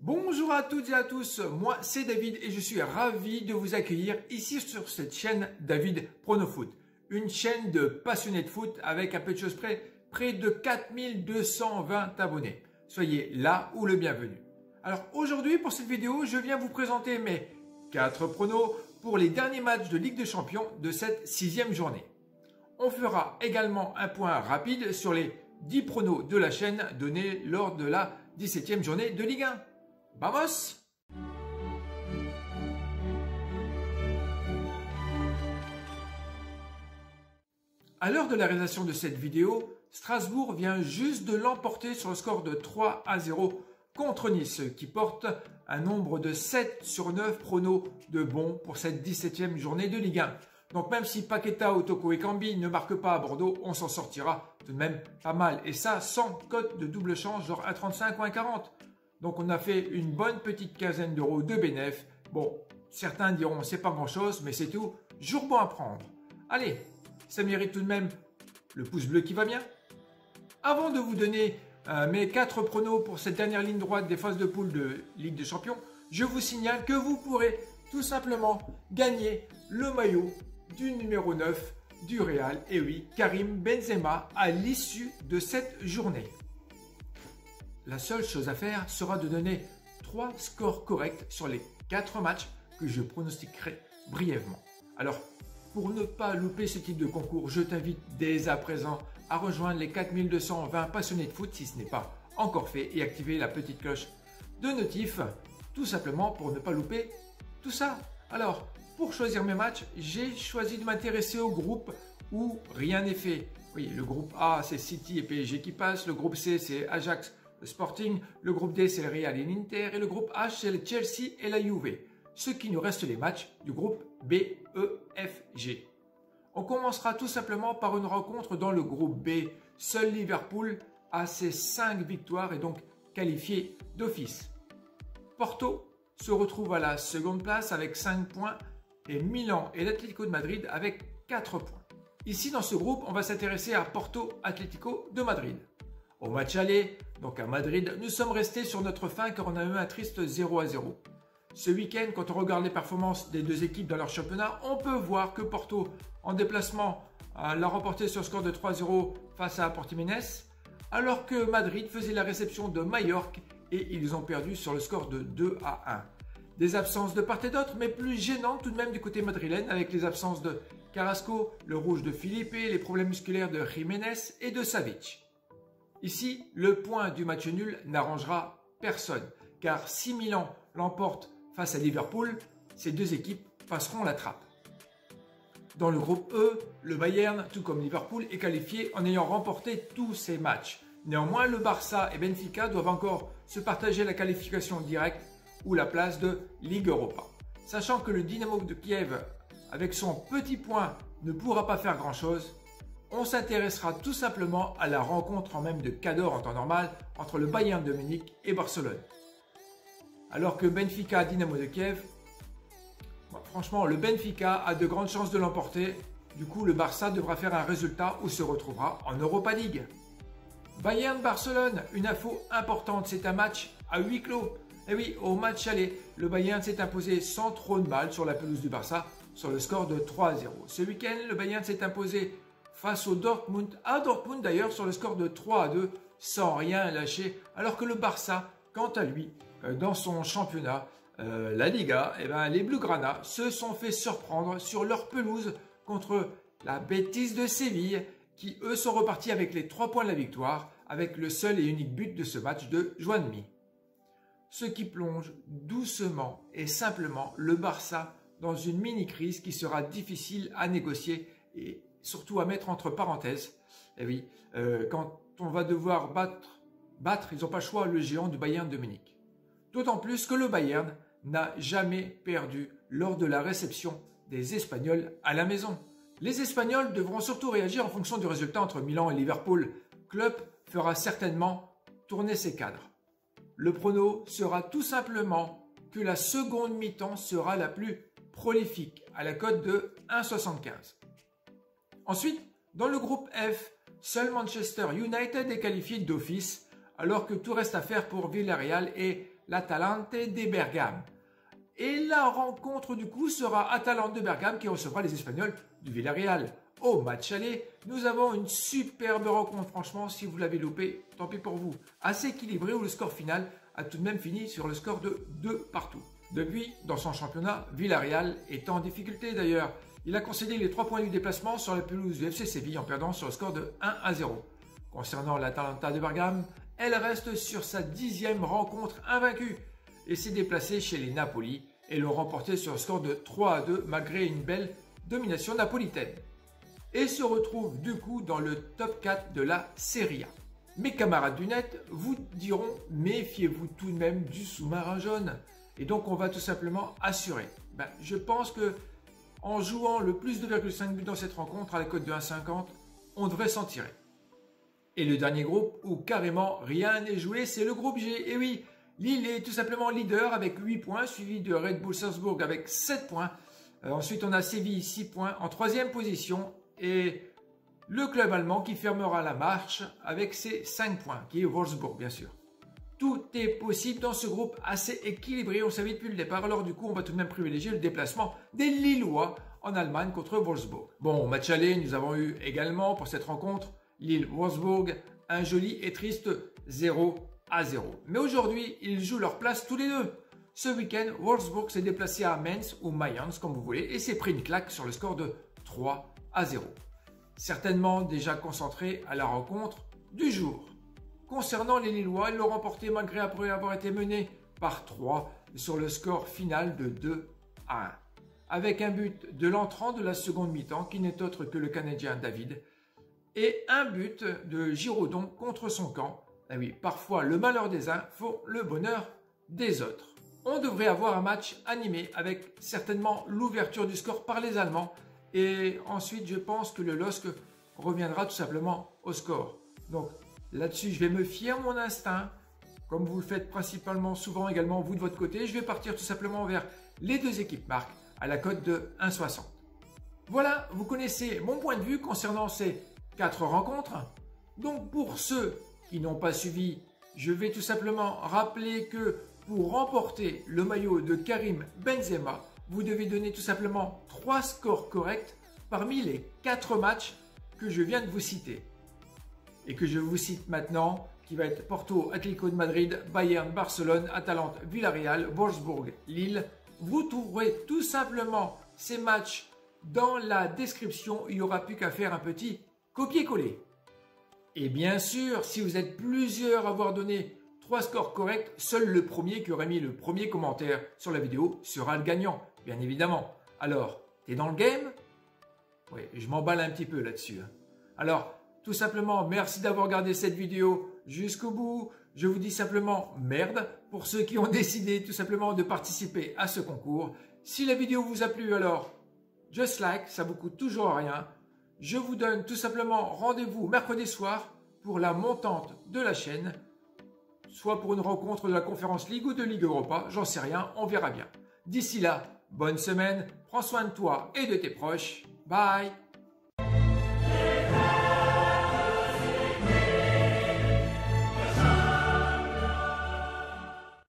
Bonjour à toutes et à tous, moi c'est David et je suis ravi de vous accueillir ici sur cette chaîne David Pronofoot. Une chaîne de passionnés de foot avec un peu de choses près de 4220 abonnés. Soyez là ou le bienvenu. Alors aujourd'hui pour cette vidéo, je viens vous présenter mes 4 pronos pour les derniers matchs de Ligue des Champions de cette 6e journée. On fera également un point rapide sur les 10 pronos de la chaîne donnés lors de la 17e journée de Ligue 1. Vamos! À l'heure de la réalisation de cette vidéo, Strasbourg vient juste de l'emporter sur le score de 3-0 contre Nice, qui porte un nombre de 7 sur 9 pronos de bons pour cette 17e journée de Ligue 1. Donc même si Paqueta, Otoko et Cambi ne marquent pas à Bordeaux, on s'en sortira tout de même pas mal. Et ça sans cote de double change, genre 1,35 ou 1,40. Donc on a fait une bonne petite quinzaine d'euros de bénéf. Bon, certains diront c'est pas grand chose, mais c'est tout. Jour bon à prendre. Allez, ça mérite tout de même le pouce bleu qui va bien. Avant de vous donner mes 4 pronos pour cette dernière ligne droite des phases de poule de Ligue des Champions, je vous signale que vous pourrez tout simplement gagner le maillot du numéro 9 du Real, et oui, Karim Benzema, à l'issue de cette journée. La seule chose à faire sera de donner 3 scores corrects sur les 4 matchs que je pronostiquerai brièvement. Alors, pour ne pas louper ce type de concours, je t'invite dès à présent à rejoindre les 4220 passionnés de foot si ce n'est pas encore fait et activer la petite cloche de notif, tout simplement pour ne pas louper tout ça. Alors, pour choisir mes matchs, j'ai choisi de m'intéresser au groupe où rien n'est fait. Oui, le groupe A, c'est City et PSG qui passent. Le groupe C, c'est Ajax, le Sporting. Le groupe D, c'est le Real et l'Inter. Et le groupe H, c'est le Chelsea et la Juve. Ce qui nous reste les matchs du groupe B, E, F, G. On commencera tout simplement par une rencontre dans le groupe B. Seul Liverpool a ses 5 victoires et donc qualifié d'office. Porto se retrouve à la seconde place avec 5 points et Milan et l'Atlético de Madrid avec 4 points. Ici dans ce groupe, on va s'intéresser à Porto Atlético de Madrid. Au match aller, donc à Madrid, nous sommes restés sur notre faim car on a eu un triste 0-0. Ce week-end, quand on regarde les performances des deux équipes dans leur championnat, on peut voir que Porto, en déplacement, l'a remporté sur le score de 3-0 face à Portimonense, alors que Madrid faisait la réception de Majorque et ils ont perdu sur le score de 2-1. Des absences de part et d'autre, mais plus gênantes tout de même du côté madrilène avec les absences de Carrasco, le rouge de Felipe, les problèmes musculaires de Jiménez et de Savic. Ici, le point du match nul n'arrangera personne, car si Milan l'emporte face à Liverpool, ces deux équipes passeront la trappe. Dans le groupe E, le Bayern, tout comme Liverpool, est qualifié en ayant remporté tous ses matchs. Néanmoins, le Barça et Benfica doivent encore se partager la qualification directe ou la place de Ligue Europa. Sachant que le Dynamo de Kiev, avec son petit point, ne pourra pas faire grand-chose, on s'intéressera tout simplement à la rencontre en même de Cador en temps normal entre le Bayern de Munich et Barcelone. Alors que Benfica Dynamo de Kiev, franchement, le Benfica a de grandes chances de l'emporter. Du coup, le Barça devra faire un résultat ou se retrouvera en Europa League. Bayern-Barcelone, une info importante, c'est un match à huis clos. Et oui, au match aller, le Bayern s'est imposé sans trop de mal sur la pelouse du Barça sur le score de 3-0. Ce week-end, le Bayern s'est imposé face au Dortmund, à Dortmund d'ailleurs, sur le score de 3-2, sans rien lâcher, alors que le Barça, quant à lui, dans son championnat, la Liga, les Blaugrana se sont fait surprendre sur leur pelouse contre la Betis de Séville, qui eux sont repartis avec les 3 points de la victoire, avec le seul et unique but de ce match de Juanmi. Ce qui plonge doucement et simplement le Barça dans une mini-crise qui sera difficile à négocier et surtout à mettre entre parenthèses. Et oui, quand on va devoir battre, ils n'ont pas le choix, le géant du Bayern de Munich. D'autant plus que le Bayern n'a jamais perdu lors de la réception des Espagnols à la maison. Les Espagnols devront surtout réagir en fonction du résultat entre Milan et Liverpool. Klopp fera certainement tourner ses cadres. Le prono sera tout simplement que la seconde mi-temps sera la plus prolifique à la cote de 1,75. Ensuite, dans le groupe F, seul Manchester United est qualifié d'office alors que tout reste à faire pour Villarreal et l'Atalante de Bergame. Et la rencontre du coup sera Atalante de Bergame qui recevra les Espagnols du Villarreal. Au match aller, nous avons une superbe rencontre, franchement, si vous l'avez loupé, tant pis pour vous. Assez équilibré où le score final a tout de même fini sur le score de 2 partout. Depuis, dans son championnat, Villarreal est en difficulté d'ailleurs. Il a concédé les 3 points du déplacement sur la pelouse du FC Séville en perdant sur le score de 1-0. Concernant l'Atalanta de Bergame, elle reste sur sa 10e rencontre invaincue et s'est déplacée chez les Napoli et l'ont remporté sur le score de 3-2 malgré une belle domination napolitaine. Et se retrouve du coup dans le top 4 de la Serie A. Mes camarades du net vous diront méfiez-vous tout de même du sous-marin jaune. Et donc on va tout simplement assurer. Je pense que en jouant le plus de 2,5 buts dans cette rencontre à la cote de 1,50, on devrait s'en tirer. Et le dernier groupe où carrément rien n'est joué, c'est le groupe G. Et oui, Lille est tout simplement leader avec 8 points, suivi de Red Bull Salzbourg avec 7 points. Ensuite, on a Séville 6 points en 3e position. Et le club allemand qui fermera la marche avec ses 5 points, qui est Wolfsburg bien sûr. Tout est possible dans ce groupe assez équilibré, on savait depuis le départ. Alors du coup, on va tout de même privilégier le déplacement des Lillois en Allemagne contre Wolfsburg. Bon, au match aller, nous avons eu également pour cette rencontre Lille-Wolfsburg un joli et triste 0-0. Mais aujourd'hui, ils jouent leur place tous les deux. Ce week-end, Wolfsburg s'est déplacé à Mainz ou Mayence, comme vous voulez, et s'est pris une claque sur le score de 3-0. Certainement déjà concentré à la rencontre du jour. Concernant les Lillois, ils l'ont remporté malgré après avoir été menés par 3 sur le score final de 2-1. Avec un but de l'entrant de la seconde mi-temps qui n'est autre que le Canadien David et un but de Giraudon contre son camp. Ah oui, parfois le malheur des uns faut le bonheur des autres. On devrait avoir un match animé avec certainement l'ouverture du score par les Allemands. Et ensuite, je pense que le LOSC reviendra tout simplement au score. Donc là-dessus, je vais me fier à mon instinct, comme vous le faites principalement souvent également vous de votre côté. Je vais partir tout simplement vers les deux équipes marques à la cote de 1,60. Voilà, vous connaissez mon point de vue concernant ces 4 rencontres. Donc pour ceux qui n'ont pas suivi, je vais tout simplement rappeler que pour remporter le maillot de Karim Benzema, vous devez donner tout simplement 3 scores corrects parmi les 4 matchs que je viens de vous citer. Et que je vous cite maintenant, qui va être Porto, Atlético de Madrid, Bayern, Barcelone, Atalante, Villarreal, Wolfsburg, Lille. Vous trouverez tout simplement ces matchs dans la description. Il n'y aura plus qu'à faire un petit copier-coller. Et bien sûr, si vous êtes plusieurs à avoir donné 3 scores corrects, seul le premier qui aurait mis le premier commentaire sur la vidéo sera le gagnant, bien évidemment. Alors, t'es dans le game? Oui, je m'emballe un petit peu là-dessus. Alors, tout simplement, merci d'avoir regardé cette vidéo jusqu'au bout. Je vous dis simplement merde pour ceux qui ont décidé tout simplement de participer à ce concours. Si la vidéo vous a plu, alors, just like, ça vous coûte toujours rien. Je vous donne tout simplement rendez-vous mercredi soir pour la montante de la chaîne, soit pour une rencontre de la Conference League ou de Ligue Europa, j'en sais rien, on verra bien. D'ici là, bonne semaine, prends soin de toi et de tes proches. Bye!